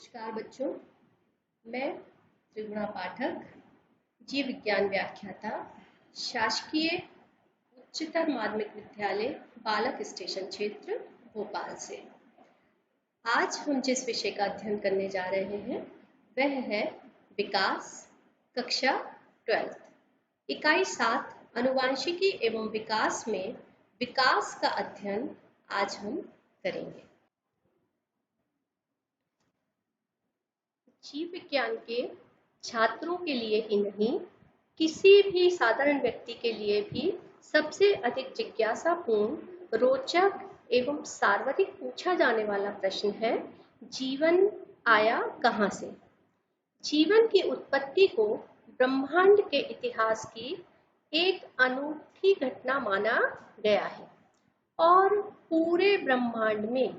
नमस्कार बच्चों, मैं त्रिगुणा पाठक, जीव विज्ञान व्याख्याता, शासकीय उच्चतर माध्यमिक विद्यालय बालक स्टेशन क्षेत्र भोपाल से। आज हम जिस विषय का अध्ययन करने जा रहे हैं वह है विकास, कक्षा 12, इकाई 7 अनुवांशिकी एवं विकास में विकास का अध्ययन आज हम करेंगे। जीव विज्ञान के छात्रों के लिए ही नहीं, किसी भी साधारण व्यक्ति के लिए भी सबसे अधिक जिज्ञासापूर्ण, रोचक एवं सर्वाधिक पूछा जाने वाला प्रश्न है, जीवन आया कहाँ से? जीवन की उत्पत्ति को ब्रह्मांड के इतिहास की एक अनूठी घटना माना गया है और पूरे ब्रह्मांड में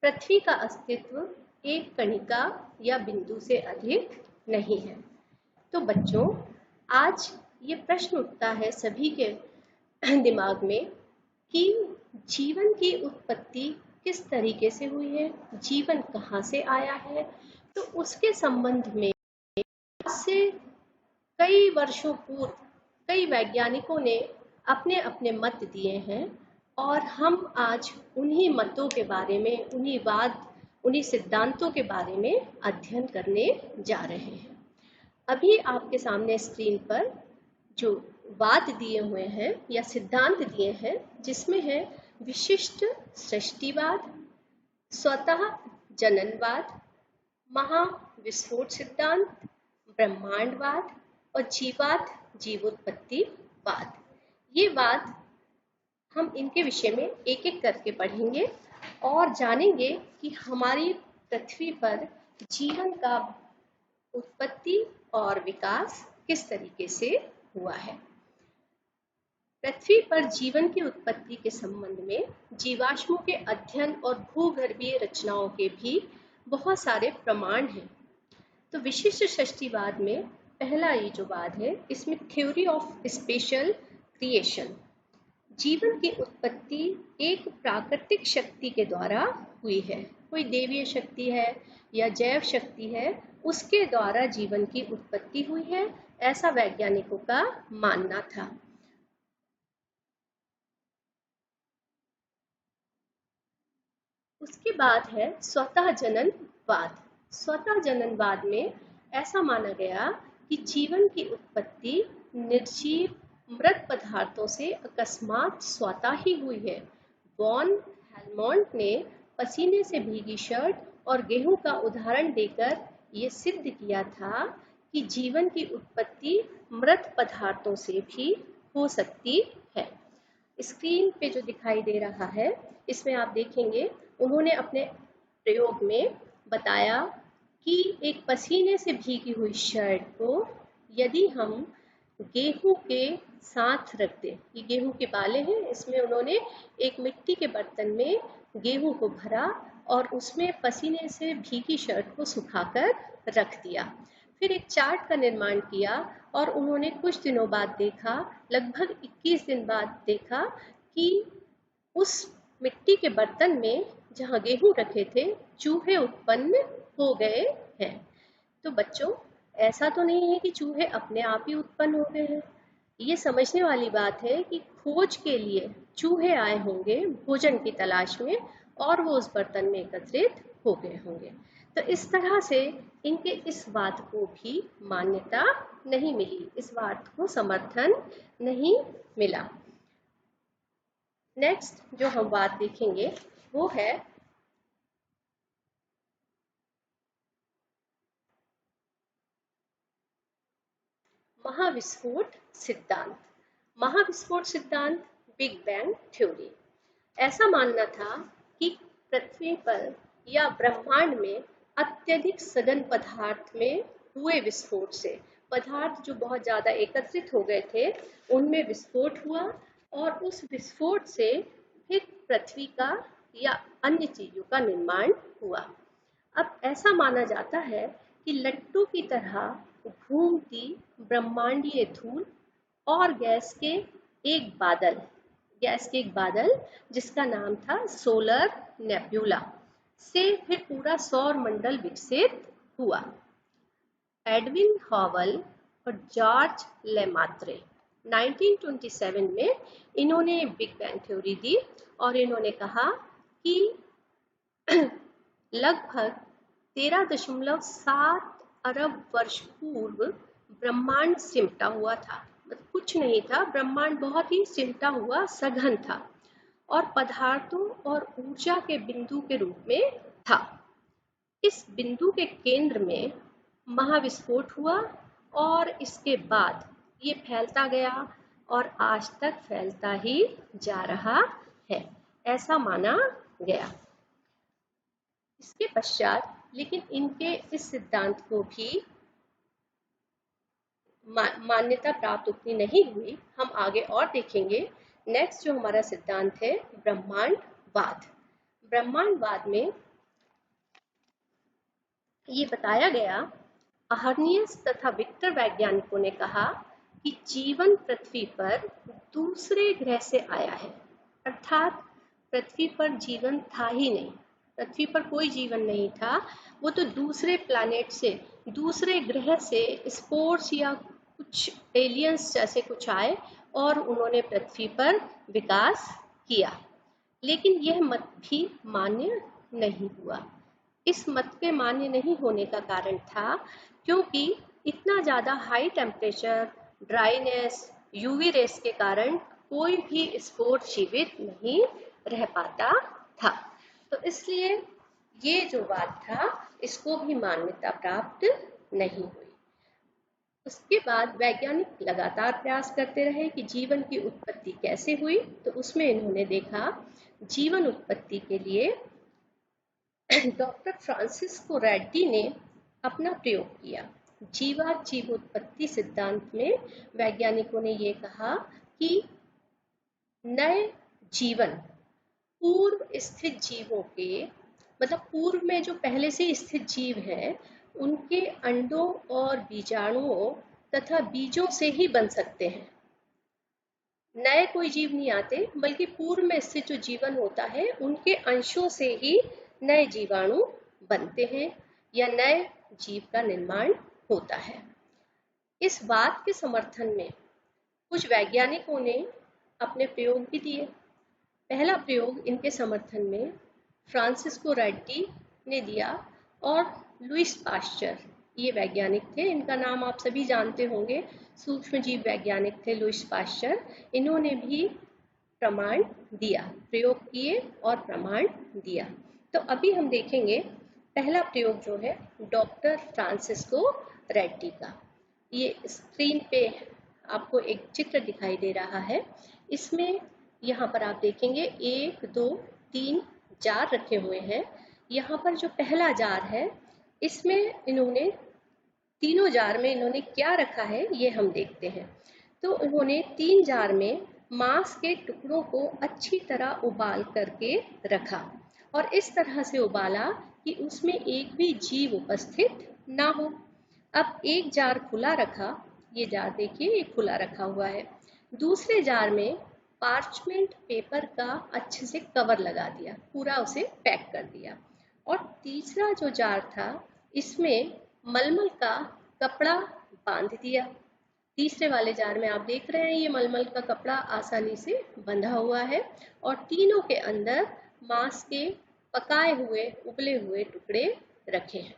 पृथ्वी का अस्तित्व एक कणिका या बिंदु से अधिक नहीं है। तो बच्चों, आज ये प्रश्न उठता है सभी के दिमाग में कि जीवन की उत्पत्ति किस तरीके से हुई है, जीवन कहाँ से आया है। तो उसके संबंध में से कई वर्षों पूर्व कई वैज्ञानिकों ने अपने अपने मत दिए हैं और हम आज उन्हीं मतों के बारे में, उन्हीं सिद्धांतों के बारे में अध्ययन करने जा रहे हैं। अभी आपके सामने स्क्रीन पर जो वाद दिए हुए हैं या सिद्धांत दिए हैं, जिसमें है विशिष्ट सृष्टिवाद, स्वतः जननवाद, महाविस्फोट सिद्धांत, ब्रह्मांडवाद और जीवोत्पत्तिवाद। ये वाद हम इनके विषय में एक एक करके पढ़ेंगे और जानेंगे कि हमारी पृथ्वी पर जीवन का उत्पत्ति और विकास किस तरीके से हुआ है। पृथ्वी पर जीवन की उत्पत्ति के संबंध में जीवाश्मों के अध्ययन और भूगर्भीय रचनाओं के भी बहुत सारे प्रमाण हैं। तो विशिष्ट सृष्टिवाद में पहला ये जो वाद है, इसमें थ्योरी ऑफ स्पेशल क्रिएशन, जीवन की उत्पत्ति एक प्राकृतिक शक्ति के द्वारा हुई है, कोई देवीय शक्ति है या जैव शक्ति है, उसके द्वारा जीवन की उत्पत्ति हुई है, ऐसा वैज्ञानिकों का मानना था। उसके बाद है स्वतः जननवाद। स्वतः जननवाद में ऐसा माना गया कि जीवन की उत्पत्ति निर्जीव मृत पदार्थों से अकस्मात स्वतः ही हुई है। वॉन हेलमोंट ने पसीने से भीगी शर्ट और गेहूं का उदाहरण देकर ये सिद्ध किया था कि जीवन की उत्पत्ति मृत पदार्थों से भी हो सकती है। स्क्रीन पे जो दिखाई दे रहा है, इसमें आप देखेंगे उन्होंने अपने प्रयोग में बताया कि एक पसीने से भीगी हुई शर्ट को यदि हम गेहूं के साथ रख दें, ये गेहूं के बाले हैं, इसमें उन्होंने एक मिट्टी के बर्तन में गेहूं को भरा और उसमें पसीने से भीगी शर्ट को सुखाकर रख दिया। फिर एक चार्ट का निर्माण किया और उन्होंने कुछ दिनों बाद देखा, लगभग 21 दिन बाद देखा कि उस मिट्टी के बर्तन में जहाँ गेहूं रखे थे, चूहे उत्पन्न हो गए हैं। तो बच्चों, ऐसा तो नहीं है कि चूहे अपने आप ही उत्पन्न हो गए हैं। ये समझने वाली बात है कि खोज के लिए चूहे आए होंगे भोजन की तलाश में और वो उस बर्तन में एकत्रित हो गए होंगे। तो इस तरह से इनके इस बात को भी मान्यता नहीं मिली, इस बात को समर्थन नहीं मिला। नेक्स्ट जो हम बात देखेंगे वो है महाविस्फोट सिद्धांत। महाविस्फोट सिद्धांत, बिग बैंग थ्योरी। ऐसा मानना था कि पृथ्वी पर या ब्रह्मांड में अत्यधिक सघन पदार्थ में हुए विस्फोट से, पदार्थ जो बहुत ज्यादा एकत्रित हो गए थे उनमें विस्फोट हुआ और उस विस्फोट से फिर पृथ्वी का या अन्य चीजों का निर्माण हुआ। अब ऐसा माना जाता है कि लट्टू की तरह घूमती ब्रह्मांडीय धूल और गैस के एक बादल जिसका नाम था सोलर नेब्यूला, से फिर पूरा सौर मंडल विकसित हुआ। एडविन हॉवल और जॉर्ज लेमात्रे 1927 में इन्होंने बिग बैंग थ्योरी दी और इन्होंने कहा कि लगभग 13.7 अरब वर्ष पूर्व ब्रह्मांड सिमटा हुआ था। मतलब कुछ नहीं था, ब्रह्मांड बहुत ही सिमटा हुआ सघन था और पदार्थों और ऊर्जा के बिंदु के रूप में था। इस बिंदु के केंद्र में महाविस्फोट हुआ और इसके बाद ये फैलता गया और आज तक फैलता ही जा रहा है, ऐसा माना गया। इसके पश्चात लेकिन इनके इस सिद्धांत को भी मान्यता प्राप्त उतनी नहीं हुई। हम आगे और देखेंगे। नेक्स्ट जो हमारा सिद्धांत है ब्रह्मांडवाद। ब्रह्मांडवाद में ये बताया गया, अहर्नियस तथा विक्टर वैज्ञानिकों ने कहा कि जीवन पृथ्वी पर दूसरे ग्रह से आया है, अर्थात पृथ्वी पर जीवन था ही नहीं, पृथ्वी पर कोई जीवन नहीं था, वो तो दूसरे प्लैनेट से, दूसरे ग्रह से स्पोर्स या कुछ एलियंस जैसे कुछ आए और उन्होंने पृथ्वी पर विकास किया। लेकिन यह मत भी मान्य नहीं हुआ। इस मत के मान्य नहीं होने का कारण था क्योंकि इतना ज़्यादा high temperature, dryness, UV rays के कारण कोई भी स्पोर जीवित नहीं रह पाता था। तो इसलिए ये जो बात था इसको भी मान्यता प्राप्त नहीं हुई। उसके बाद वैज्ञानिक लगातार प्रयास करते रहे कि जीवन की उत्पत्ति कैसे हुई। तो उसमें इन्होंने देखा जीवन उत्पत्ति के लिए डॉक्टर फ्रांसिस्को रेड्डी ने अपना प्रयोग किया। जीवात जीवोत्पत्ति सिद्धांत में वैज्ञानिकों ने ये कहा कि नए जीवन पूर्व स्थित जीवों के, मतलब पूर्व में जो पहले से स्थित जीव हैं उनके अंडों और बीजाणुओं तथा बीजों से ही बन सकते हैं। नए कोई जीव नहीं आते, बल्कि पूर्व में स्थित जो जीवन होता है उनके अंशों से ही नए जीवाणु बनते हैं या नए जीव का निर्माण होता है। इस बात के समर्थन में कुछ वैज्ञानिकों ने अपने प्रयोग भी दिए। पहला प्रयोग इनके समर्थन में फ्रांसिस्को रेड्डी ने दिया और लुईस पाश्चर, ये वैज्ञानिक थे, इनका नाम आप सभी जानते होंगे, सूक्ष्मजीव वैज्ञानिक थे लुईस पाश्चर। इन्होंने भी प्रमाण दिया, प्रयोग किए और प्रमाण दिया। तो अभी हम देखेंगे पहला प्रयोग जो है डॉक्टर फ्रांसिस्को रेड्डी का। ये स्क्रीन पे आपको एक चित्र दिखाई दे रहा है। इसमें यहाँ पर आप देखेंगे 1, 2, 3 जार रखे हुए हैं। यहाँ पर जो पहला जार है इसमें इन्होंने, तीनों जार में इन्होंने क्या रखा है ये हम देखते हैं। तो इन्होंने 3 जार में मांस के टुकड़ों को अच्छी तरह उबाल करके रखा और इस तरह से उबाला कि उसमें एक भी जीव उपस्थित ना हो। अब एक जार खुला रखा, ये जार देखिए ये खुला रखा हुआ है। दूसरे जार में पार्चमेंट पेपर का अच्छे से कवर लगा दिया, पूरा उसे पैक कर दिया। और तीसरा जो जार था इसमें मलमल का कपड़ा बांध दिया। तीसरे वाले जार में आप देख रहे हैं ये मलमल का कपड़ा आसानी से बंधा हुआ है और तीनों के अंदर मांस के पकाए हुए उबले हुए टुकड़े रखे हैं।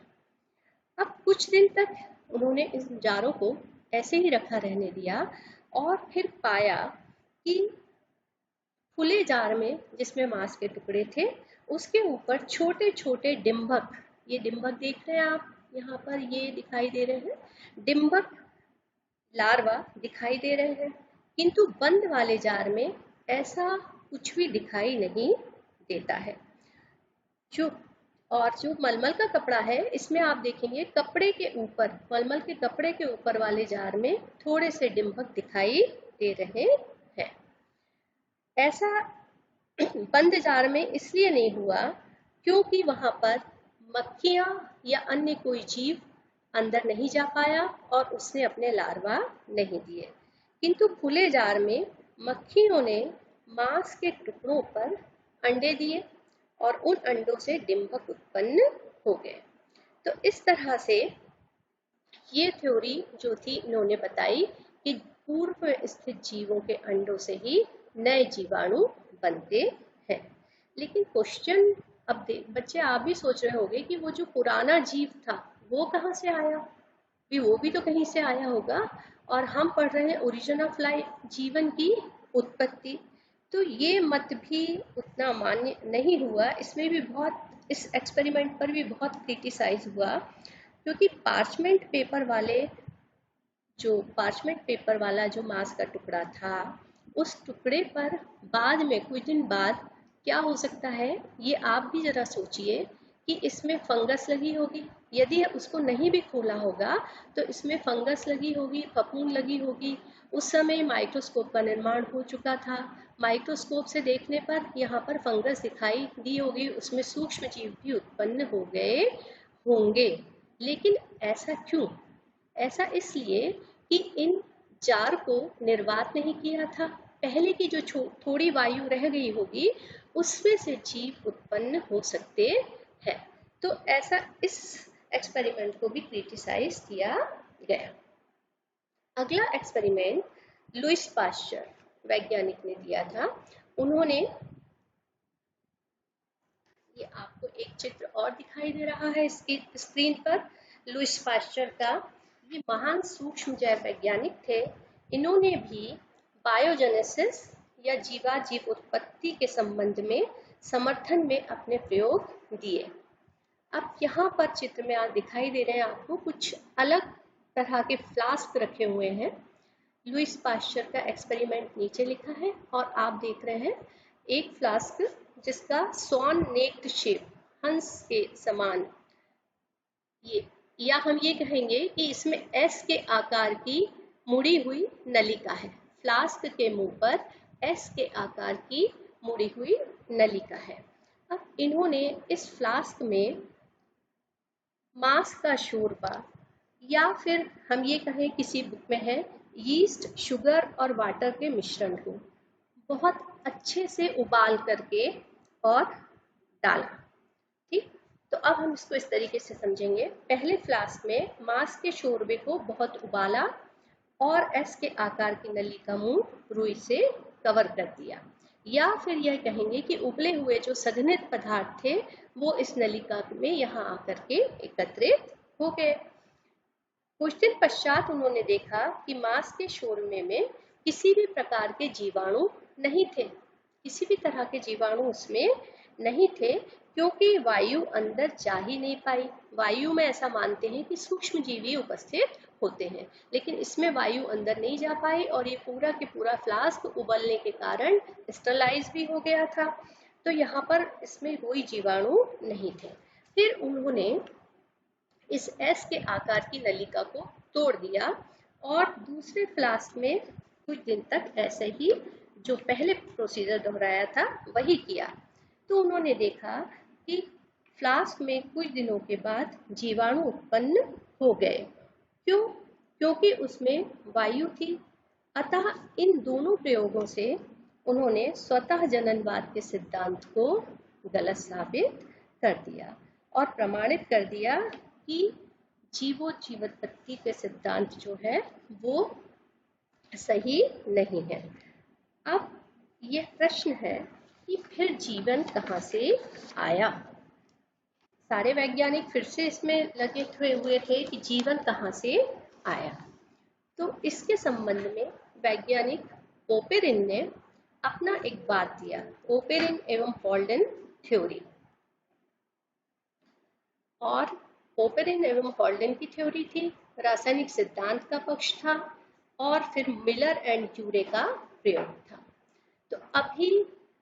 अब कुछ दिन तक उन्होंने इस जारों को ऐसे ही रखा रहने दिया और फिर पाया कि खुले जार में जिसमें मांस के टुकड़े थे उसके ऊपर छोटे छोटे डिंभक, ये डिंभक देख रहे हैं आप यहाँ पर, ये दिखाई दे रहे हैं डिंभक लार्वा दिखाई दे रहे हैं, किंतु बंद वाले जार में ऐसा कुछ भी दिखाई नहीं देता है। जो मलमल का कपड़ा है इसमें आप देखेंगे कपड़े के ऊपर, मलमल के कपड़े के ऊपर वाले जार में थोड़े से डिंभक दिखाई दे रहे हैं। ऐसा बंद जार में इसलिए नहीं हुआ क्योंकि वहां पर मक्खियां या अन्य कोई जीव अंदर नहीं जा पाया और उसने अपने लार्वा नहीं दिए, किंतु खुले जार में मक्खियों ने मांस के टुकड़ों पर अंडे दिए और उन अंडों से डिंभक उत्पन्न हो गए। तो इस तरह से ये थ्योरी जो थी इन्होंने बताई कि पूर्व में स्थित जीवों के अंडों से ही नए जीवाणु बनते हैं। लेकिन क्वेश्चन अब बच्चे आप भी सोच रहे होंगे कि वो जो पुराना जीव था वो कहाँ से आया, वो भी तो कहीं से आया होगा। और हम पढ़ रहे हैं ओरिजिन ऑफ लाइफ, जीवन की उत्पत्ति। तो ये मत भी उतना मान्य नहीं हुआ। इसमें भी बहुत, इस एक्सपेरिमेंट पर भी बहुत क्रिटिसाइज हुआ, क्योंकि पार्चमेंट पेपर वाला जो मांस का टुकड़ा था, उस टुकड़े पर बाद में कुछ दिन बाद क्या हो सकता है, ये आप भी जरा सोचिए कि इसमें फंगस लगी होगी। यदि उसको नहीं भी खोला होगा तो इसमें फंगस लगी होगी, फफूंद लगी होगी। उस समय माइक्रोस्कोप का निर्माण हो चुका था। माइक्रोस्कोप से देखने पर यहाँ पर फंगस दिखाई दी होगी, उसमें सूक्ष्म जीव भी उत्पन्न हो गए होंगे। लेकिन ऐसा क्यों? ऐसा इसलिए कि इन जार को निर्वात नहीं किया था। पहले की जो थोड़ी वायु रह गई होगी उसमें से जीव उत्पन्न हो सकते हैं। तो ऐसा इस एक्सपेरिमेंट को भी क्रिटिसाइज किया गया। अगला एक्सपेरिमेंट लुईस पाश्चर वैज्ञानिक ने दिया था। उन्होंने, ये आपको एक चित्र और दिखाई दे रहा है इसकी स्क्रीन पर, लुईस पाश्चर का। ये महान सूक्ष्म जैव वैज्ञानिक थे। इन्होंने भी बायोजेनेसिस या जीवाजीव उत्पत्ति के संबंध में समर्थन में अपने प्रयोग दिए। अब यहाँ पर चित्र में आप दिखाई दे रहे हैं आपको कुछ अलग तरह के फ्लास्क रखे हुए हैं। लुईस पाश्चर का एक्सपेरिमेंट नीचे लिखा है और आप देख रहे हैं एक फ्लास्क जिसका स्वान नेक्ड शेप, हंस के समान, ये, या हम ये कहेंगे कि इसमें एस के आकार की मुड़ी हुई नलिका है। फ्लास्क के मुंह पर एस के आकार की मुड़ी हुई नलिका है। अब इन्होंने इस फ्लास्क में मांस का शोरबा, या फिर हम ये कहें किसी बुक में है यीस्ट, शुगर और वाटर के मिश्रण को बहुत अच्छे से उबाल करके और डाला। ठीक, तो अब हम इसको इस तरीके से समझेंगे। पहले फ्लास्क में मांस के शोरबे को बहुत उबाला और एस के आकार की नली का मुंह रुई से कवर कर दिया, या फिर यह कहेंगे कि उबले हुए जो सघनित पदार्थ थे वो इस नलिका में यहाँ आकर के एकत्रित हो गए। कुछ दिन पश्चात उन्होंने देखा कि मांस के शोरबे में किसी भी प्रकार के जीवाणु नहीं थे, किसी भी तरह के जीवाणु उसमें नहीं थे, क्योंकि वायु अंदर जा ही नहीं पाई। वायु में ऐसा मानते हैं कि सूक्ष्म जीवी उपस्थित होते हैं, लेकिन इसमें वायु अंदर नहीं जा पाई और ये पूरा के पूरा फ्लास्क उबलने के कारण स्टरलाइज भी हो गया था। तो यहाँ पर इसमें कोई जीवाणु नहीं थे। फिर उन्होंने इस एस के आकार की नलिका को तोड़ दिया और दूसरे फ्लास्क में कुछ दिन तक ऐसे ही जो पहले प्रोसीजर दोहराया था वही किया। तो उन्होंने देखा कि फ्लास्क में कुछ दिनों के बाद जीवाणु उत्पन्न हो गए। क्यों? क्योंकि उसमें वायु थी। अतः इन दोनों प्रयोगों से उन्होंने स्वतः जननवाद के सिद्धांत को गलत साबित कर दिया और प्रमाणित कर दिया कि जीवोत्पत्ति के सिद्धांत जो है वो सही नहीं है। अब यह प्रश्न है कि फिर जीवन कहाँ से आया? सारे वैज्ञानिक फिर से इसमें लगे हुए थे कि जीवन कहाँ से आया। तो इसके संबंध में वैज्ञानिक ओपेरिन ने अपना एक बात दिया, ओपेरिन एवं हॉल्डन थ्योरी। और ओपेरिन एवं हॉल्डन की थ्योरी थी, रासायनिक सिद्धांत का पक्ष था और फिर मिलर एंड ड्यूरे का प्रयोग था। तो अभी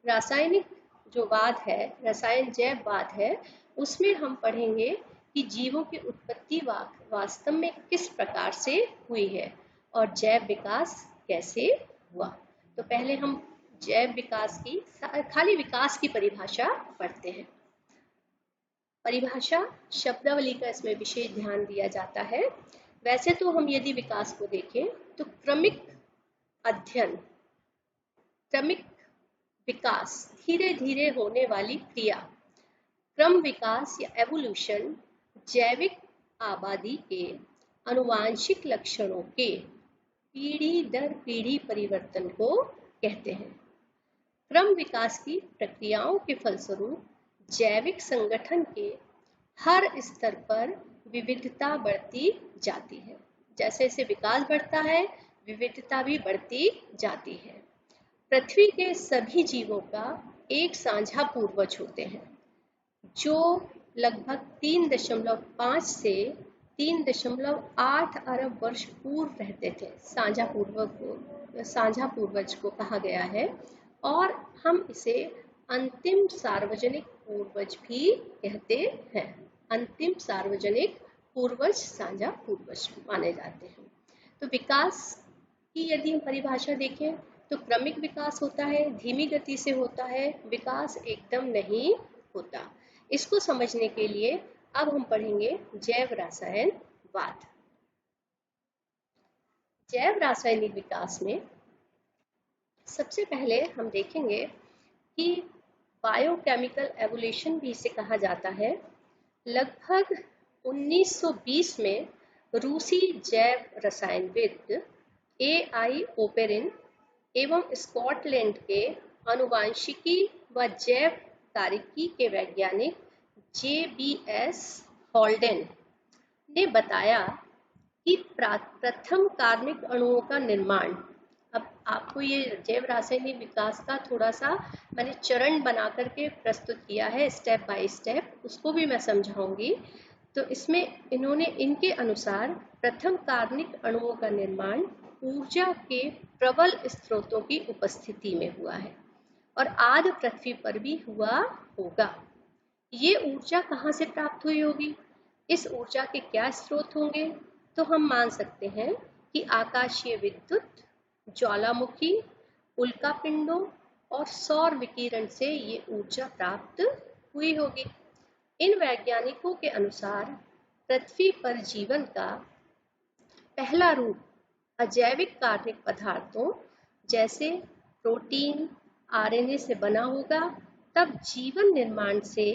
रासायनिक जो वाद है, रसायन जैववाद है, उसमें हम पढ़ेंगे कि जीवों की उत्पत्ति वास्तव में किस प्रकार से हुई है और जैव विकास कैसे हुआ। तो पहले हम जैव विकास की, खाली विकास की परिभाषा पढ़ते हैं। परिभाषा शब्दावली का इसमें विशेष ध्यान दिया जाता है। वैसे तो हम यदि विकास को देखें तो क्रमिक अध्ययन, क्रमिक विकास, धीरे धीरे होने वाली क्रिया क्रम विकास या एवोल्यूशन जैविक आबादी के आनुवांशिक लक्षणों के पीढ़ी दर पीढ़ी परिवर्तन को कहते हैं। क्रम विकास की प्रक्रियाओं के फलस्वरूप जैविक संगठन के हर स्तर पर विविधता बढ़ती जाती है। जैसे जैसे विकास बढ़ता है, विविधता भी बढ़ती जाती है। पृथ्वी के सभी जीवों का एक साझा पूर्वज होते हैं, जो लगभग 3.5 से 3.8 अरब वर्ष पूर्व रहते थे। साझा पूर्वज को कहा गया है, और हम इसे अंतिम सार्वजनिक पूर्वज भी कहते हैं। अंतिम सार्वजनिक पूर्वज साझा पूर्वज माने जाते हैं। तो विकास की यदि हम परिभाषा देखें तो क्रमिक विकास होता है, धीमी गति से होता है, विकास एकदम नहीं होता। इसको समझने के लिए अब हम पढ़ेंगे जैव रसायनवाद। जैव रासायनिक विकास में सबसे पहले हम देखेंगे कि बायोकेमिकल एवोल्यूशन भी इसे कहा जाता है। लगभग 1920 में रूसी जैव रसायनविद A.I. ओपेरिन एवं स्कॉटलैंड के आनुवांशिकी व जैव कार्यकी के वैज्ञानिक J.B.S. हॉल्डेन ने बताया कि प्रथम कार्बनिक अणुओं का निर्माण, अब आपको ये जैव रासायनिक विकास का थोड़ा सा मैंने चरण बना करके प्रस्तुत किया है, स्टेप बाय स्टेप, उसको भी मैं समझाऊंगी। तो इसमें इन्होंने इनके अनुसार प्रथम कार्बनिक अणुओं का निर्माण ऊर्जा के प्रबल स्रोतों की उपस्थिति में हुआ है और आदि पृथ्वी पर भी हुआ होगा। ये ऊर्जा कहाँ से प्राप्त हुई होगी? इस ऊर्जा के क्या स्रोत होंगे? तो हम मान सकते हैं कि आकाशीय विद्युत, ज्वालामुखी, उल्कापिंडों और सौर विकिरण से ये ऊर्जा प्राप्त हुई होगी। इन वैज्ञानिकों के अनुसार पृथ्वी पर जीवन का पहला रूप अजैविक कार्बनिक पदार्थों जैसे प्रोटीन, RNA से बना होगा। तब जीवन निर्माण से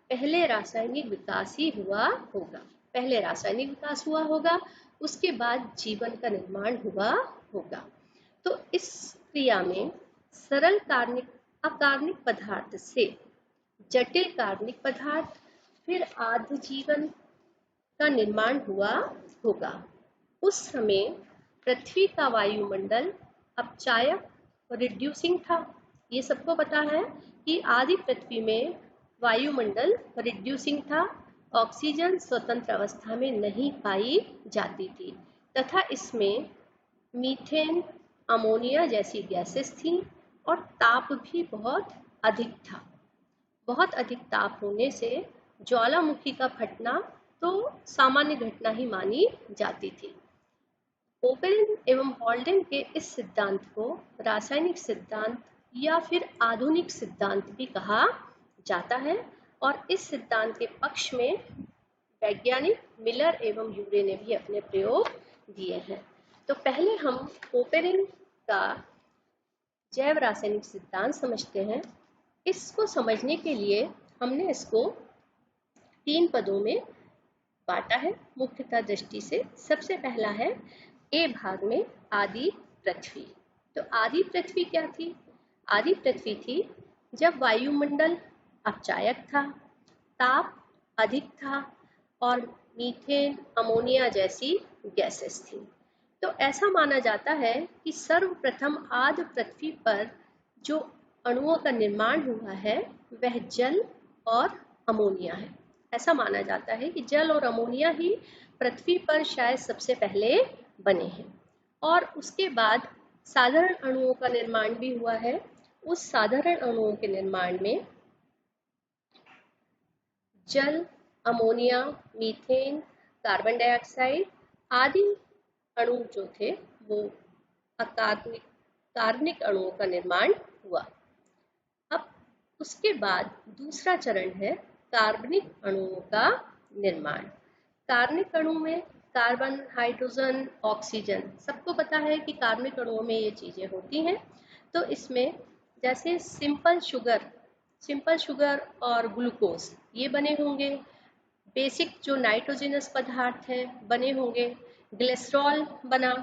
पहले रासायनिक विकास ही हुआ होगा। पहले रासायनिक विकास हुआ होगा, उसके बाद जीवन का निर्माण हुआ होगा। तो इस क्रिया में सरल अकार्बनिक पदार्थ से जटिल कार्बनिक पदार्थ, फिर आदि जीवन का निर्माण हुआ होगा। उस समय पृथ्वी का वायुमंडल अपचायक रिड्यूसिंग था। ये सबको पता है कि आदि पृथ्वी में वायुमंडल रिड्यूसिंग था, ऑक्सीजन स्वतंत्र अवस्था में नहीं पाई जाती थी तथा इसमें मीथेन, अमोनिया जैसी गैसेस थीं और ताप भी बहुत अधिक था। बहुत अधिक ताप होने से ज्वालामुखी का फटना तो सामान्य घटना ही मानी जाती थी। ओपेरिन एवं हॉल्डेन के इस सिद्धांत को रासायनिक सिद्धांत या फिर आधुनिक सिद्धांत भी कहा जाता है, और इस सिद्धांत के पक्ष में वैज्ञानिक मिलर एवं यूरे ने भी अपने प्रयोग दिए हैं। तो पहले हम ओपेरिन का जैव रासायनिक सिद्धांत समझते हैं। इसको समझने के लिए हमने इसको 3 पदों में बांटा है मुख्यतः दृष्टि से। सबसे पहला है ए भाग में आदि पृथ्वी। तो आदि पृथ्वी क्या थी? आदि पृथ्वी थी जब वायुमंडल अपचायक था, ताप अधिक था और मीथेन, अमोनिया जैसी गैसेस थी। तो ऐसा माना जाता है कि सर्वप्रथम आदि पृथ्वी पर जो अणुओं का निर्माण हुआ है वह जल और अमोनिया है। ऐसा माना जाता है कि जल और अमोनिया ही पृथ्वी पर शायद सबसे पहले बने हैं, और उसके बाद साधारण अणुओं का निर्माण भी हुआ है। उस साधारण अणुओं के निर्माण में जल, अमोनिया, मीथेन, कार्बन डाइऑक्साइड आदि अणु जो थे वो कार्बनिक अणुओं का निर्माण हुआ। अब उसके बाद दूसरा चरण है कार्बनिक अणुओं का निर्माण। कार्बनिक अणु में कार्बन, हाइड्रोजन, ऑक्सीजन, सबको पता है कि कार्बनिक अणुओं में ये चीजें होती हैं। तो इसमें जैसे सिंपल शुगर सिंपल शुगर और ग्लूकोज ये बने होंगे। बेसिक जो नाइट्रोजनस पदार्थ है बने होंगे। ग्लिसरॉल बना।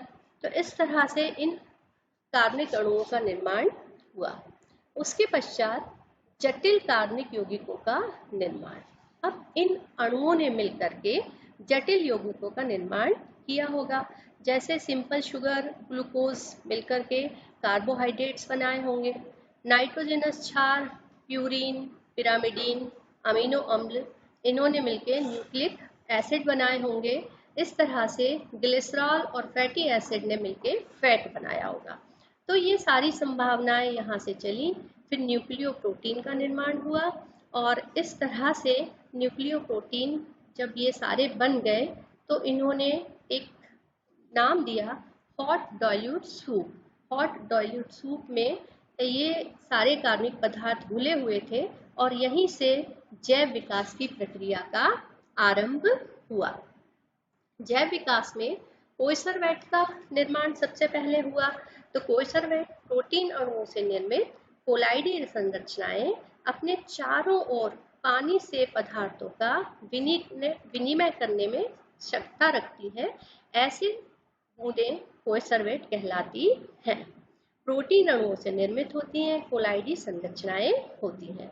तो इस तरह से इन कार्बनिक अणुओं का निर्माण हुआ। उसके पश्चात जटिल कार्बनिक यौगिकों का निर्माण। अब इन अणुओं ने मिलकर के जटिल यौगिकों का निर्माण किया होगा। जैसे सिंपल शुगर ग्लूकोज मिलकर के कार्बोहाइड्रेट्स बनाए होंगे। नाइट्रोजनस क्षार, प्यूरीन, पिरामिडीन, अमीनो अम्ल, इन्होंने मिलकर न्यूक्लिक एसिड बनाए होंगे। इस तरह से ग्लिसरॉल और फैटी एसिड ने मिलकर फैट बनाया होगा। तो ये सारी संभावनाएं यहाँ से चली। फिर न्यूक्लियो प्रोटीन का निर्माण हुआ और इस तरह से न्यूक्लियो प्रोटीन जब ये सारे बन गए तो इन्होंने एक नाम दिया hot dilute soup. Hot dilute soup में ये सारे कार्बनिक पदार्थ घुले हुए थे और यहीं से जैव विकास की प्रक्रिया का आरंभ हुआ। जैव विकास में कोइसरवैट का निर्माण सबसे पहले हुआ। तो कोइसरवैट प्रोटीन अणुओं से निर्मित कोलाइडी संरचनाएं अपने चारों ओर पानी से पदार्थों का विनिमय करने में क्षमता रखती है। ऐसी बूंदें कोइसरवैट कहलाती हैं। प्रोटीन अणुओं से निर्मित होती हैं, कोलाइडी संरचनाएं होती हैं।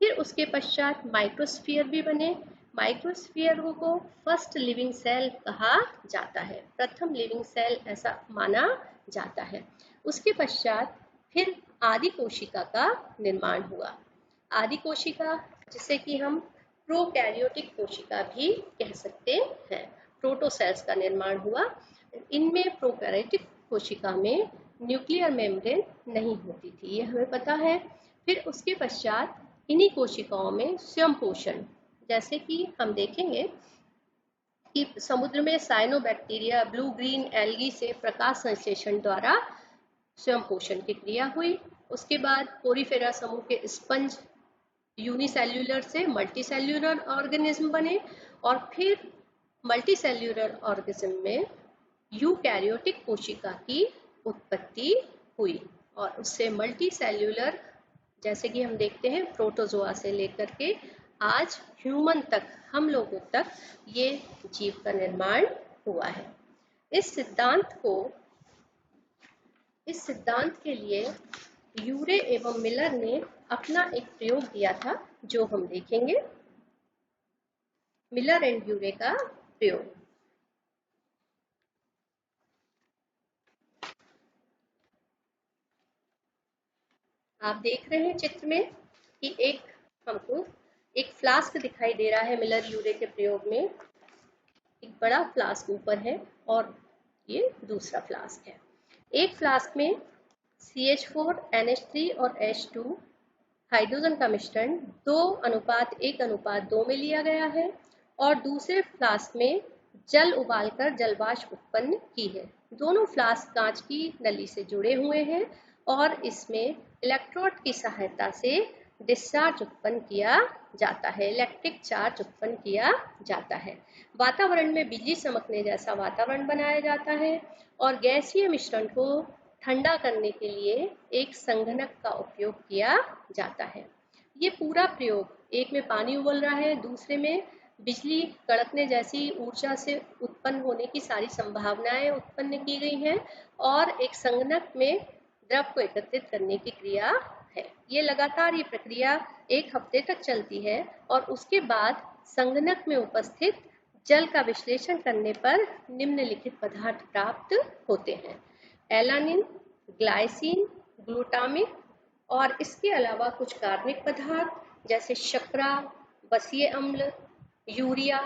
फिर उसके पश्चात माइक्रोस्फीयर भी बने। माइक्रोस्फीयर को फर्स्ट लिविंग सेल कहा जाता है, प्रथम लिविंग सेल ऐसा माना जाता है। उसके पश्चात फिर आदि कोशिका का निर्माण हुआ। आदि कोशिका जिसे कि हम प्रोकैरियोटिक कोशिका भी कह सकते हैं, प्रोटोसेल्स का निर्माण हुआ। इनमें प्रोकैरियोटिक कोशिका में न्यूक्लियर मेम्ब्रेन नहीं होती थी, ये हमें पता है। फिर उसके पश्चात इन्हीं कोशिकाओं में स्वयं पोषण, जैसे कि हम देखेंगे कि समुद्र में साइनोबैक्टीरिया ब्लू ग्रीन एल्गी से प्रकाश संश्लेषण द्वारा स्वयं पोषण की क्रिया हुई। उसके बाद पोरीफेरा समूह के स्पंज यूनिसेल्यूलर से मल्टीसेल्यूलर ऑर्गेनिज्म बने और फिर मल्टीसेल्यूलर ऑर्गेनिज्म में यूकैरियोटिक कोशिका की उत्पत्ति हुई और उससे मल्टीसेल्यूलर, जैसे कि हम देखते हैं प्रोटोजोआ से लेकर के आज ह्यूमन तक, हम लोगों तक ये जीव का निर्माण हुआ है। इस सिद्धांत के लिए यूरे एवं मिलर ने अपना एक प्रयोग दिया था जो हम देखेंगे। मिलर एंड यूरे का प्रयोग। आप देख रहे हैं चित्र में कि हमको एक फ्लास्क दिखाई दे रहा है। मिलर यूरे के प्रयोग में एक बड़ा फ्लास्क ऊपर है और ये दूसरा फ्लास्क है। एक फ्लास्क में CH4, NH3 और H2 हाइड्रोजन का मिश्रण 2:1:2 में लिया गया है और दूसरे फ्लास्क में जल उबालकर जलवाष्प उत्पन्न की है। दोनों फ्लास्क कांच की नली से जुड़े हुए हैं और इसमें इलेक्ट्रोड की सहायता से डिस्चार्ज उत्पन्न किया जाता है, इलेक्ट्रिक चार्ज उत्पन्न किया जाता है। वातावरण में बिजली चमकने जैसा वातावरण बनाया जाता है और गैसीय मिश्रण को ठंडा करने के लिए एक संघनक का उपयोग किया जाता है। ये पूरा प्रयोग, एक में पानी उबल रहा है, दूसरे में बिजली कड़कने जैसी ऊर्जा से उत्पन्न होने की सारी संभावनाएं उत्पन्न की गई हैं और एक संगणक में द्रव को एकत्रित करने की क्रिया है। ये लगातार ये प्रक्रिया 1 हफ्ते तक चलती है और उसके बाद संगणक में उपस्थित जल का विश्लेषण करने पर निम्नलिखित पदार्थ प्राप्त होते हैं: एलानिन, ग्लाइसिन, ग्लूटामिक और इसके अलावा कुछ कार्बनिक पदार्थ जैसे शर्करा, बसीय अम्ल, यूरिया,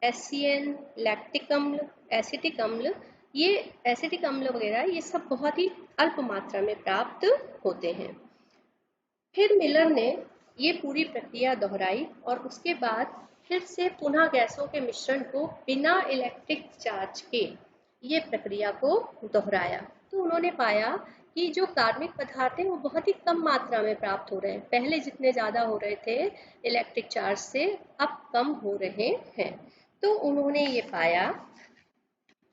HCN, लैक्टिक अम्ल, एसिटिक अम्ल, ये एसिटिक अम्ल वगैरह ये सब बहुत ही अल्प मात्रा में प्राप्त होते हैं। फिर मिलर ने ये पूरी प्रक्रिया दोहराई और उसके बाद फिर से पुनः गैसों के मिश्रण को बिना इलेक्ट्रिक चार्ज के ये प्रक्रिया को दोहराया। तो उन्होंने पाया कि जो कार्बनिक पदार्थ हैं वो बहुत ही कम मात्रा में प्राप्त हो रहे हैं। पहले जितने ज़्यादा हो रहे थे इलेक्ट्रिक चार्ज से, अब कम हो रहे हैं। तो उन्होंने ये पाया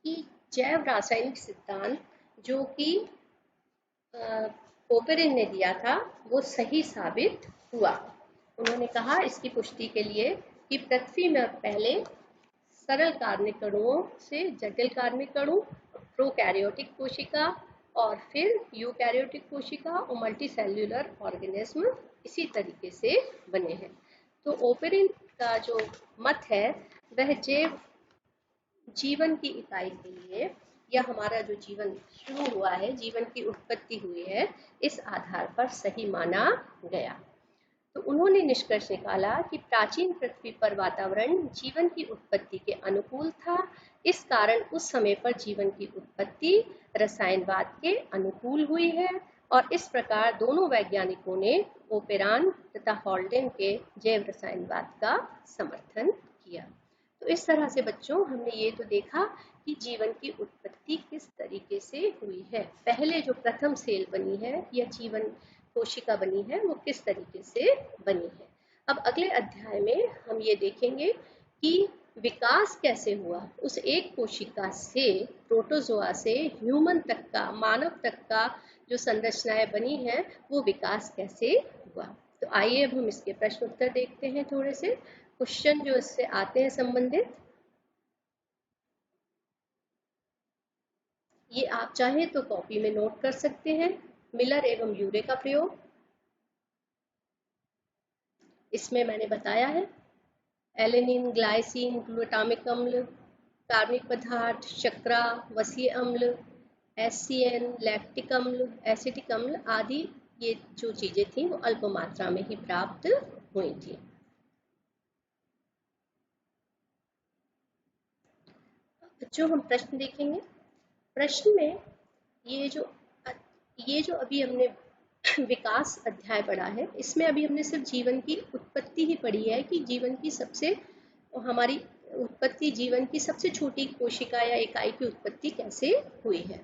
कि जैव रासायनिक सिद्धांत जो कि पोपेरिन ने दिया था वो सही साबित हुआ। उन्होंने कहा इसकी पुष्टि के लिए कि पृथ्वी में पहले सरल कार्बनिक अणुओं से जटिल कार्बनिक अणु, प्रोकैरियोटिक कोशिका और फिर यूकैरियोटिक कोशिका और मल्टीसेल्युलर ऑर्गेनिज्म इसी तरीके से बने हैं। तो ओपेरिन का जो मत है वह जैव जीवन की इकाई के लिए या हमारा जो जीवन शुरू हुआ है, जीवन की उत्पत्ति हुई है, इस आधार पर सही माना गया। तो उन्होंने निष्कर्ष निकाला कि प्राचीन पृथ्वी पर वातावरण जीवन की उत्पत्ति के अनुकूल था। इस कारण उस समय पर जीवन की उत्पत्ति रसायनवाद के अनुकूल हुई है और इस प्रकार दोनों वैज्ञानिकों ने ओपेरान तथा हॉल्डेन के जैव रसायनवाद का समर्थन किया। तो इस तरह से बच्चों हमने ये तो देखा कि जीवन की उत्पत्ति किस तरीके से हुई है, पहले जो प्रथम सेल बनी है या जीवन कोशिका बनी है वो किस तरीके से बनी है। अब अगले अध्याय में हम ये देखेंगे कि विकास कैसे हुआ, उस एक कोशिका से, प्रोटोजोआ से ह्यूमन तक का, मानव तक का जो संरचनाएं बनी हैं वो विकास कैसे हुआ। तो आइए अब हम इसके प्रश्न उत्तर देखते हैं, थोड़े से क्वेश्चन जो इससे आते हैं संबंधित। ये आप चाहें तो कॉपी में नोट कर सकते हैं। मिलर एवं यूरे का प्रयोग, इसमें मैंने बताया है एलेनिन, ग्लाइसिन, ग्लूटामिक अम्ल, कार्बनिक पदार्थ, शर्करा, वसीय अम्ल, एससीएन, लैक्टिक अम्ल, एसिटिक अम्ल आदि ये जो चीजें थी वो अल्प मात्रा में ही प्राप्त हुई थी। बच्चों हम प्रश्न देखेंगे। प्रश्न में ये जो अभी हमने विकास अध्याय पढ़ा है, इसमें अभी हमने सिर्फ जीवन की उत्पत्ति ही पढ़ी है कि जीवन की हमारी उत्पत्ति, जीवन की सबसे छोटी कोशिका या इकाई की उत्पत्ति कैसे हुई है।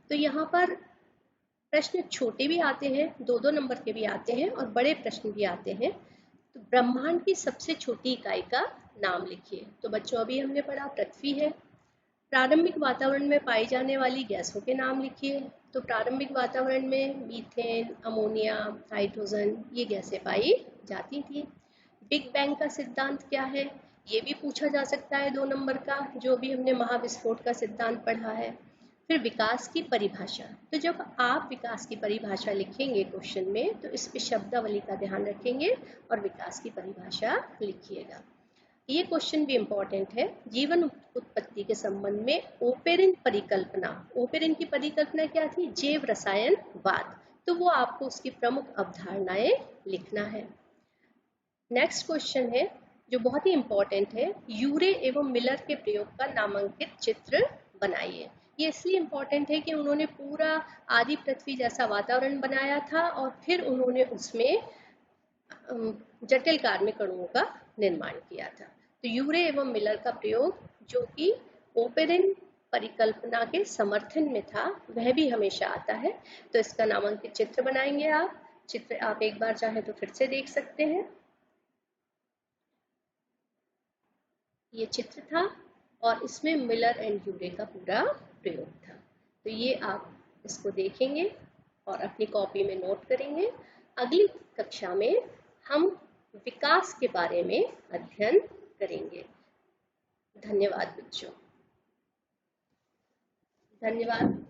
तो यहाँ पर प्रश्न छोटे भी आते हैं, 2-2 नंबर के भी आते हैं और बड़े प्रश्न भी आते हैं। तो ब्रह्मांड की सबसे छोटी इकाई का नाम लिखिए। तो बच्चों अभी हमने पढ़ा पृथ्वी है। प्रारंभिक वातावरण में पाई जाने वाली गैसों के नाम लिखिए। तो प्रारंभिक वातावरण में मीथेन, अमोनिया, हाइड्रोजन ये गैसें पाई जाती थी। बिग बैंग का सिद्धांत क्या है, ये भी पूछा जा सकता है 2 नंबर का, जो भी हमने महाविस्फोट का सिद्धांत पढ़ा है। फिर विकास की परिभाषा, तो जब आप विकास की परिभाषा लिखेंगे क्वेश्चन में तो इस पे शब्दावली का ध्यान रखेंगे और विकास की परिभाषा लिखिएगा। ये क्वेश्चन भी इम्पोर्टेंट है। जीवन उत्पत्ति के संबंध में ओपेरिन परिकल्पना, ओपेरिन की परिकल्पना क्या थी, जैव रसायनवाद, तो वो आपको उसकी प्रमुख अवधारणाएं लिखना है। नेक्स्ट क्वेश्चन है जो बहुत ही इम्पोर्टेंट है, यूरे एवं मिलर के प्रयोग का नामांकित चित्र बनाइए। ये इसलिए इम्पोर्टेंट है कि उन्होंने पूरा आदि पृथ्वी जैसा वातावरण बनाया था और फिर उन्होंने उसमें जटिल कार्बनिक अणुओं का निर्माण किया था। तो यूरे एवं मिलर का प्रयोग जो कि ओपेरिन परिकल्पना के समर्थन में था वह भी हमेशा आता है। तो इसका नामांकित चित्र बनाएंगे आप। चित्र आप एक बार चाहे तो फिर से देख सकते हैं। ये चित्र था और इसमें मिलर एंड यूरे का पूरा प्रयोग था। तो ये आप इसको देखेंगे और अपनी कॉपी में नोट करेंगे। अगली कक्षा में हम विकास के बारे में अध्ययन करेंगे। धन्यवाद बच्चों। धन्यवाद।